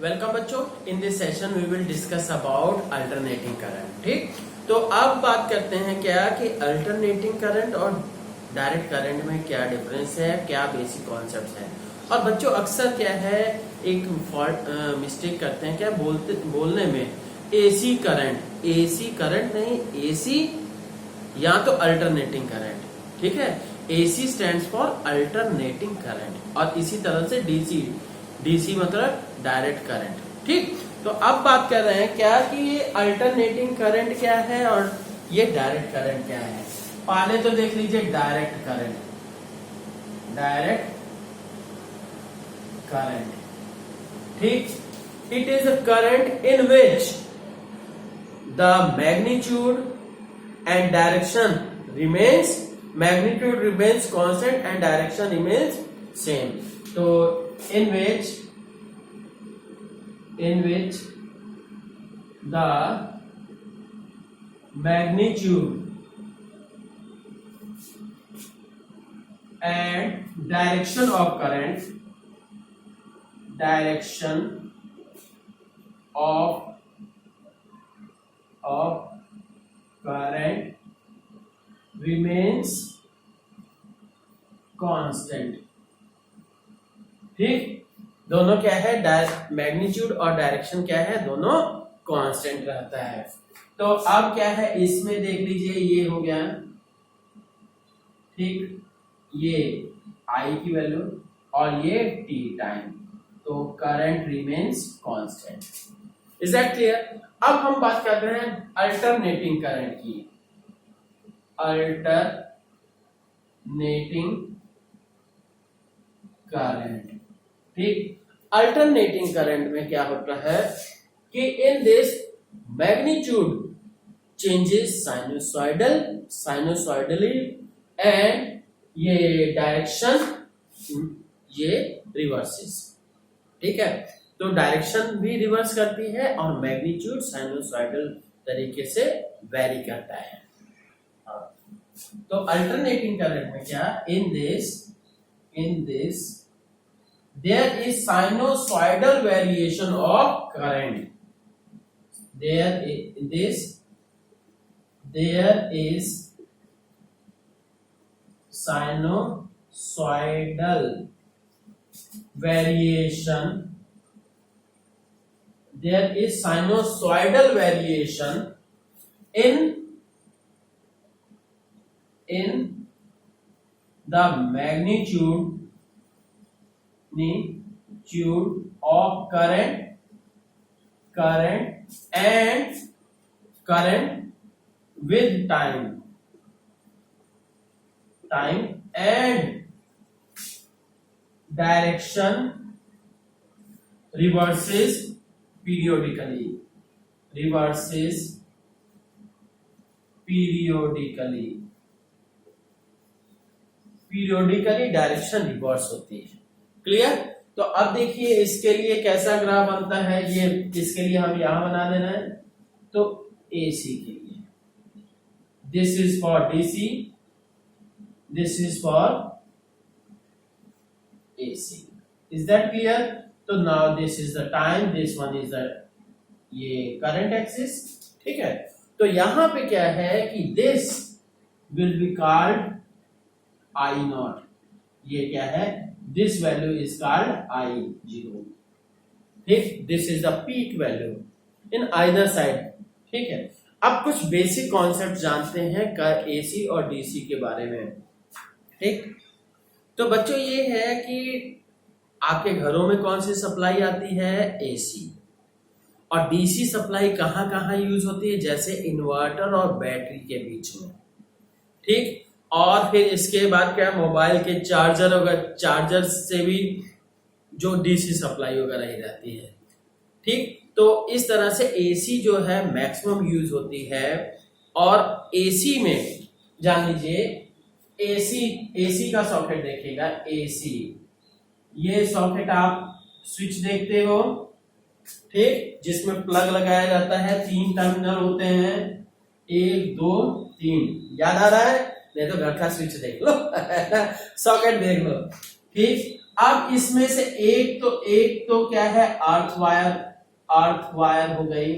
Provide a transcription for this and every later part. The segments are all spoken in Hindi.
वेलकम बच्चों, in this session we will discuss about alternating current. ठीक, तो अब बात करते हैं क्या कि अल्टरनेटिंग करंट और डायरेक्ट करंट में क्या डिफरेंस है, क्या बेसिक कॉन्सेप्ट्स हैं। और बच्चों अक्सर क्या है एक मिस्टेक करते हैं क्या बोलने में एसी करंट नहीं, एसी या तो अल्टरनेटिंग करंट। ठीक है, AC stands for alternating current और इसी तरह से डीसी मतलब डायरेक्ट करंट। ठीक, तो अब बात कर रहे हैं क्या कि ये अल्टरनेटिंग करंट क्या है और ये डायरेक्ट करंट क्या है। पहले तो देख लीजिए डायरेक्ट करंट। ठीक, it is a current in which the magnitude and direction remains constant and direction remains same. So in which the magnitude and direction of current remains constant। ठीक, दोनों क्या है, मैग्नीट्यूड और डायरेक्शन क्या है, दोनों कांस्टेंट रहता है। तो अब क्या है इसमें देख लीजिए, ये हो गया ठीक, ये आई की वैल्यू और ये टी टाइम, तो current remains constant. Is that clear. अब हम बात कर रहे हैं अल्टरनेटिंग करंट की। अल्टरनेटिंग करंट, ठीक, अल्टरनेटिंग करंट में क्या होता है कि in this magnitude changes sinusoidally and ये डायरेक्शन ये रिवर्सेस। ठीक है, तो डायरेक्शन भी रिवर्स करती है और मैग्नीट्यूड साइनोसॉइडल तरीके से वेरी करता है। तो अल्टरनेटिंग करंट में क्या, in this there is sinusoidal variation of current. There is sinusoidal variation in the magnitude of current with time and direction reverses periodically direction reverse होती है। क्लियर। तो अब देखिए इसके लिए कैसा ग्राफ बनता है, ये इसके लिए हम यहां बना देना है। तो एसी के लिए this is for DC, this is for AC. Is that clear. तो now this is the time, this one is the ये करंट एक्सिस। ठीक है, तो यहां पे क्या है कि this will be called I naught. ये क्या है, this value is called I zero. ठीक, this is the peak value in either side. ठीक है, अब कुछ बेसिक कॉन्सेप्ट जानते हैं एसी और डीसी के बारे में। ठीक, तो बच्चों ये है कि आपके घरों में कौन सी सप्लाई आती है, एसी। और डीसी सप्लाई कहां कहां यूज होती है, जैसे इन्वर्टर और बैटरी के बीच में। ठीक, और फिर इसके बाद क्या, मोबाइल के चार्जर से भी जो डीसी सप्लाई वगैरह ही रहती है। ठीक, तो इस तरह से एसी जो है मैक्सिमम यूज होती है। और एसी में जान लीजिए, एसी का सॉकेट देखिएगा, एसी ये सॉकेट आप स्विच देखते हो, ठीक, जिसमें प्लग लगाया जाता है, 3 टर्मिनल होते हैं, 1 2 3। याद आ रहा है, नहीं तो घर का स्विच देख लो सॉकेट देख लो। ठीक, अब इसमें से एक तो क्या है, अर्थ वायर हो गई।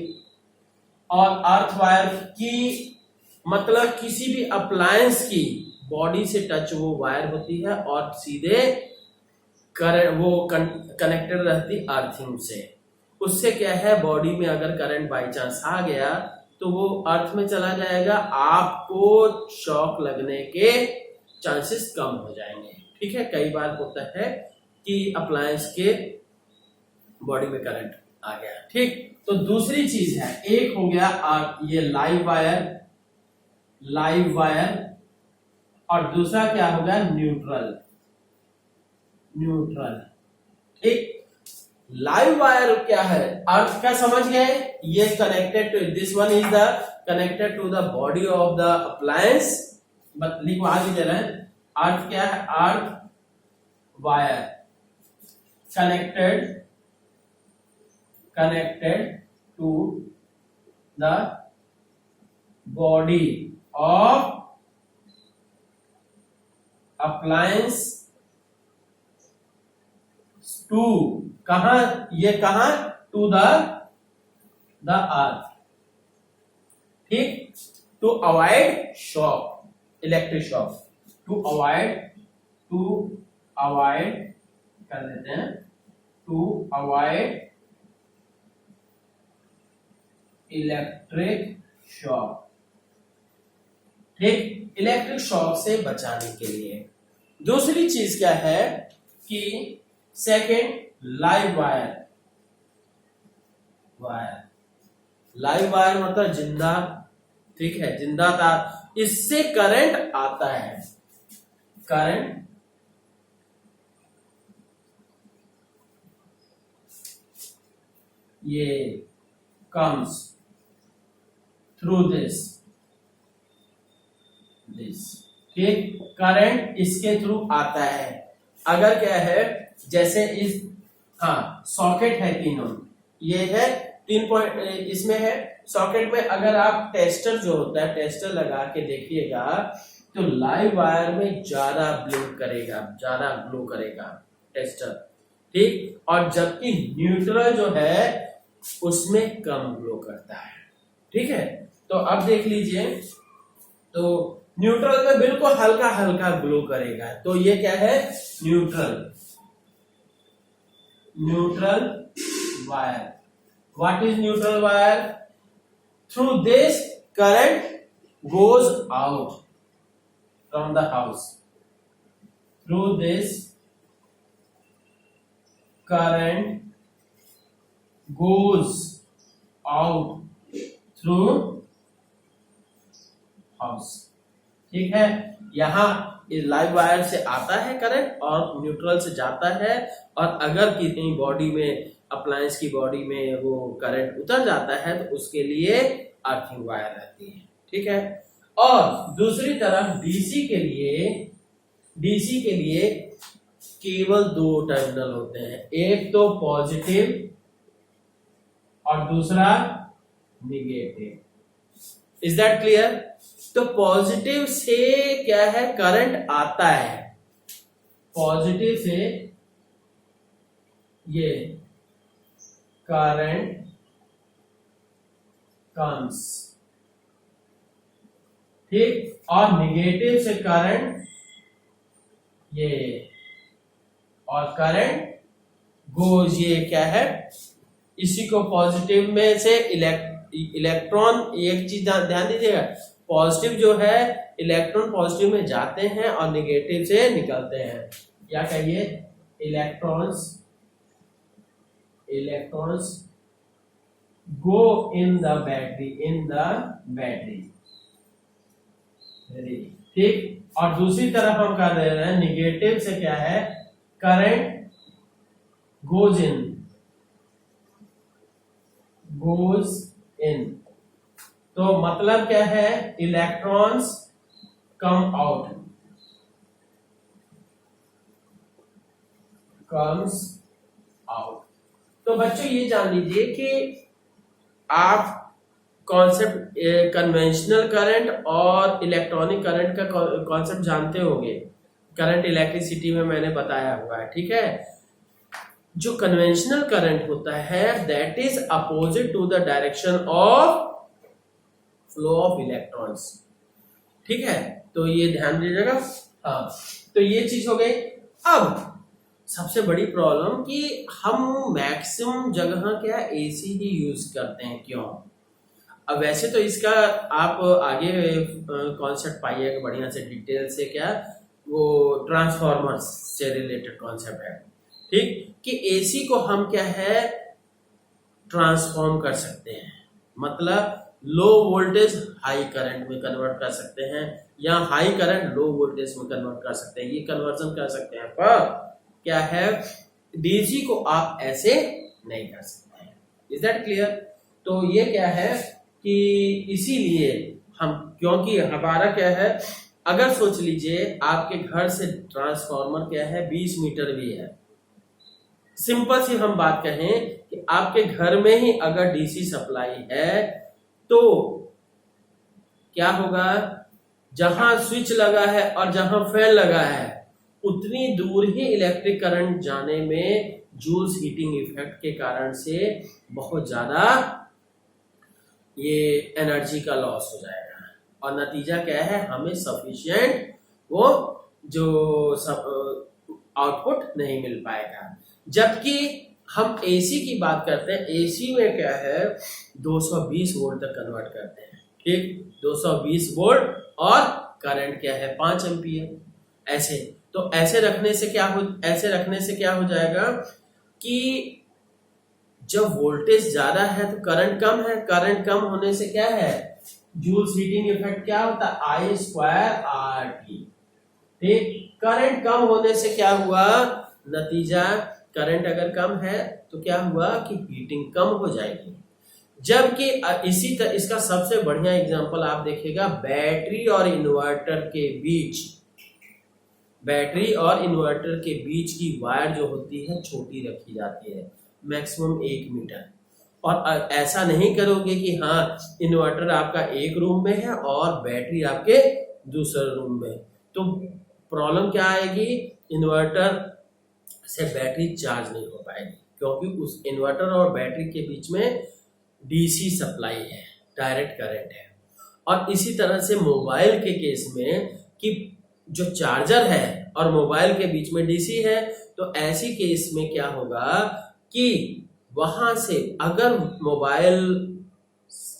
और अर्थ वायर की मतलब किसी भी अप्लायंस की बॉडी से टच वो वायर होती है और सीधे करंट वो कनेक्टेड रहती अर्थिंग से। उससे क्या है, बॉडी में अगर करंट बाई चांस आ गया तो वो अर्थ में चला जाएगा, आपको शॉक लगने के चांसेस कम हो जाएंगे। ठीक है, कई बार होता है कि अप्लायंस के बॉडी में करंट आ गया। ठीक, तो दूसरी चीज है, एक हो गया ये लाइव वायर, और दूसरा क्या होगा, न्यूट्रल। ठीक, लाइव वायर क्या है, अर्थ का समझ गए, ये connected to, this one is the connected to the body of the appliance. But लिखो आगे दे रहे हैं, अर्थ क्या है, earth wire connected to the body of appliance to कहां, ये कहां, टू द अर्थ। ठीक, to avoid shock, electric shock, to avoid कर देते हैं, टू अवॉइड इलेक्ट्रिक शॉक। ठीक, इलेक्ट्रिक शॉक से बचाने के लिए। दूसरी चीज क्या है कि सेकंड, लाइव वायर मतलब जिंदा। ठीक है, जिंदा तार, इससे करंट आता है, करंट ये comes through this। ठीक, करंट इसके थ्रू आता है। अगर क्या है, जैसे इस, हाँ सॉकेट है तीनों, ये है 3 पॉइंट इसमें है सॉकेट में। अगर आप टेस्टर जो होता है, टेस्टर लगा के देखिएगा तो लाइव वायर में ज्यादा ग्लो करेगा टेस्टर। ठीक, और जबकि न्यूट्रल जो है उसमें कम ग्लो करता है। ठीक है, तो अब देख लीजिए, तो न्यूट्रल में बिल्कुल हल्का हल्का ग्लो करेगा, तो ये क्या है, neutral wire. What is neutral wire? Through this current goes out from the house, through this current goes out through house। ठीक है, यहां लाइव वायर से आता है करंट और न्यूट्रल से जाता है, और अगर किसी बॉडी में, अप्लायंस की बॉडी में वो करंट उतर जाता है तो उसके लिए अर्थिंग वायर रहती है। ठीक है, और दूसरी तरफ डीसी के लिए केवल 2 टर्मिनल होते हैं, एक तो पॉजिटिव और दूसरा निगेटिव। Is that clear? तो पॉजिटिव से क्या है, करंट आता है, पॉजिटिव से ये करंट कम्स। ठीक, और निगेटिव से करंट ये, और करंट गोज, ये क्या है, इसी को पॉजिटिव में से इलेक्ट्रॉन, एक चीज ध्यान दीजिएगा, पॉजिटिव जो है इलेक्ट्रॉन पॉजिटिव में जाते हैं और निगेटिव से निकलते हैं, या कहिए electrons go in the battery. ठीक, और दूसरी तरफ हम कर रहे हैं, निगेटिव से क्या है, करंट गोज इन। तो मतलब क्या है, electrons come out, comes out. तो बच्चों ये जान लीजिए कि आप कॉन्सेप्ट कन्वेंशनल करंट और इलेक्ट्रॉनिक करंट का कॉन्सेप्ट जानते होंगे। करंट इलेक्ट्रिसिटी में मैंने बताया हुआ है, ठीक है। जो कन्वेंशनल करंट होता है that is opposite to the direction of flow of electrons, ठीक है। तो ये ध्यान दीजिएगा। हाँ, तो ये चीज हो गई। अब सबसे बड़ी प्रॉब्लम कि हम मैक्सिमम जगह क्या एसी ही यूज करते हैं, क्यों? अब वैसे तो इसका आप आगे कॉन्सेप्ट पाइएगा बढ़िया से डिटेल से, क्या वो ट्रांसफॉर्मर्स से रिलेटेड कॉन्सेप्ट है, ठीक, कि एसी को हम क्या है ट्रांसफॉर्म कर सकते हैं, मतलब लो वोल्टेज हाई करंट में कन्वर्ट कर सकते हैं या हाई करंट लो वोल्टेज में कन्वर्ट कर सकते हैं, ये कन्वर्जन कर सकते हैं। पर क्या है डीसी को आप ऐसे नहीं कर सकते हैं। Is that clear? तो ये क्या है कि इसीलिए हम, क्योंकि हमारा क्या है, अगर सोच लीजिए आपके घर से ट्रांसफार्मर क्या है 20 मीटर भी है, सिंपल सी हम बात कहें कि आपके घर में ही अगर डीसी सप्लाई है तो क्या होगा, जहां स्विच लगा है और जहां फैन लगा है उतनी दूर ही इलेक्ट्रिक करंट जाने में जूल्स हीटिंग इफेक्ट के कारण से बहुत ज्यादा ये एनर्जी का लॉस हो जाएगा और नतीजा क्या है, हमें सफिशिएंट वो जो आउटपुट नहीं मिल पाएगा। जबकि हम एसी की बात करते हैं, एसी में क्या है 220 वोल्ट तक कन्वर्ट करते हैं, ठीक, 220 वोल्ट और करंट क्या है 5 एम्पियर। ऐसे तो ऐसे रखने से क्या हो जाएगा कि जब वोल्टेज ज्यादा है तो करंट कम है, करंट कम होने से क्या है जूल्स हीटिंग इफेक्ट क्या होता है आई स्क्वायर आर टी, ठीक। करंट कम होने से क्या हुआ, नतीजा करंट अगर कम है तो क्या हुआ कि हीटिंग कम हो जाएगी। जबकि इसका सबसे बढ़िया एग्जांपल आप देखिएगा बैटरी और इन्वर्टर के बीच की वायर जो होती है छोटी रखी जाती है, मैक्सिमम 1 मीटर। और ऐसा नहीं करोगे कि हाँ इन्वर्टर आपका एक रूम में है और बैटरी आपके दूसरे रूम में, तो प्रॉब्लम क्या आएगी, इन्वर्टर से बैटरी चार्ज नहीं हो पाएगी, क्योंकि उस इन्वर्टर और बैटरी के बीच में डीसी सप्लाई है, डायरेक्ट करंट है। और इसी तरह से मोबाइल के केस में कि जो चार्जर है और मोबाइल के बीच में डीसी है, तो ऐसी केस में क्या होगा कि वहां से अगर मोबाइल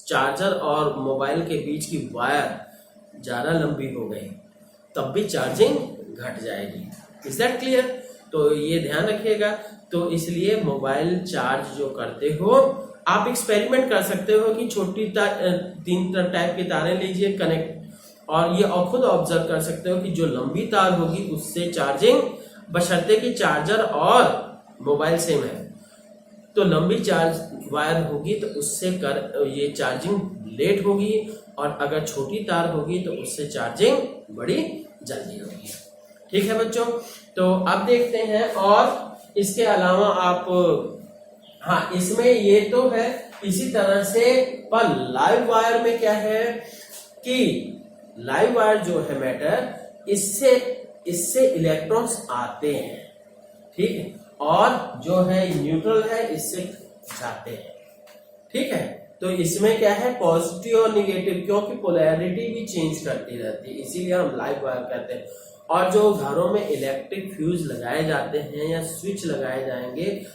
चार्जर और मोबाइल के बीच की वायर ज्यादा लंबी हो गई तब भी चार्जिंग घट जाएगी। Is that clear? तो ये ध्यान रखिएगा। तो इसलिए मोबाइल चार्ज जो करते हो आप एक्सपेरिमेंट कर सकते हो कि छोटी 3 टाइप की तारें लीजिए कनेक्ट, और ये खुद ऑब्जर्व कर सकते हो कि जो लंबी तार होगी उससे चार्जिंग, बशर्ते कि चार्जर और मोबाइल सेम है, तो लंबी चार्ज वायर होगी तो उससे ये चार्जिंग लेट होगी, और अगर छोटी तार होगी तो उससे चार्जिंग बड़ी जल्दी होगी। ठीक है बच्चों, तो अब देखते हैं। और इसके अलावा आप, हाँ इसमें ये तो है, इसी तरह से पर लाइव वायर में क्या है कि लाइव वायर जो है मैटर, इससे इलेक्ट्रॉन्स आते हैं, ठीक है, और जो है न्यूट्रल है इससे जाते हैं, ठीक है। तो इसमें क्या है पॉजिटिव और निगेटिव, क्योंकि पोलैरिटी भी चेंज करती रहती है, इसीलिए हम लाइव वायर कहते हैं। और जो घरों में इलेक्ट्रिक फ्यूज लगाए जाते हैं या स्विच लगाए जाएंगे,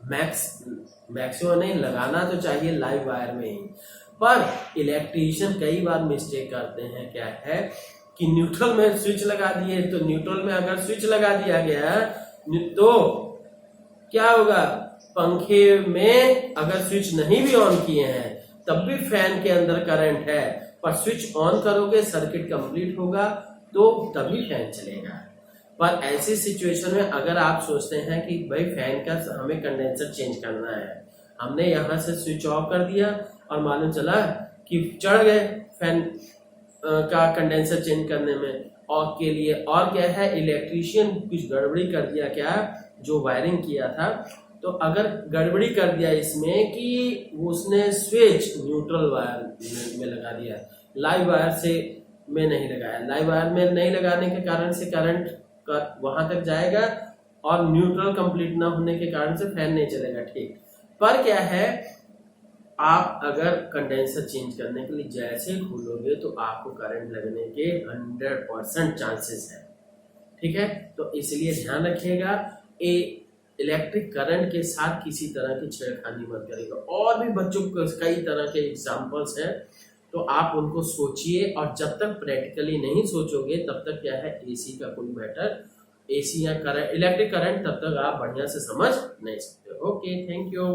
मैक्सिमम नहीं लगाना तो चाहिए लाइव वायर में ही, पर इलेक्ट्रीशियन कई बार मिस्टेक करते हैं, क्या है कि न्यूट्रल में स्विच लगा दिए, तो न्यूट्रल में अगर स्विच लगा दिया गया तो क्या होगा, पंखे में अगर स्विच नहीं भी ऑन किए हैं तब भी फैन के अंदर करंट है, पर स्विच ऑन करोगे सर्किट कंप्लीट होगा तो तभी फैन चलेगा। पर ऐसी सिचुएशन में अगर आप सोचते हैं कि भाई फैन का हमें कंडेंसर चेंज करना है, हमने यहाँ से स्विच ऑफ कर दिया और मालूम चला कि चढ़ गए फैन का कंडेंसर चेंज करने में, और के लिए और क्या है इलेक्ट्रीशियन कुछ गड़बड़ी कर दिया, क्या जो वायरिंग किया था, तो अगर गड़बड़ी कर दिया इसमें कि उसने स्विच न्यूट्रल वायर में लगा दिया, लाइव वायर से में नहीं लगाया, लाइव वायर में नहीं लगाने के कारण से करंट वहां तक जाएगा और न्यूट्रल कंप्लीट ना होने के कारण से फैन नहीं चलेगा, ठीक। पर क्या है, आप अगर कंडेंसर चेंज करने के लिए जैसे खोलोगे तो आपको करंट लगने के 100% चांसेस है, ठीक है। तो इसलिए ध्यान रखिएगा, इलेक्ट्रिक करंट के साथ किसी तरह की छेड़खानी मत करेगा। और भी बच्चों को कई तरह के एग्जाम्पल्स हैं, तो आप उनको सोचिए, और जब तक प्रैक्टिकली नहीं सोचोगे तब तक क्या है, एसी का कोई मैटर, एसी या करंट, इलेक्ट्रिक करंट तब तक आप बढ़िया से समझ नहीं सकते। Okay, thank you.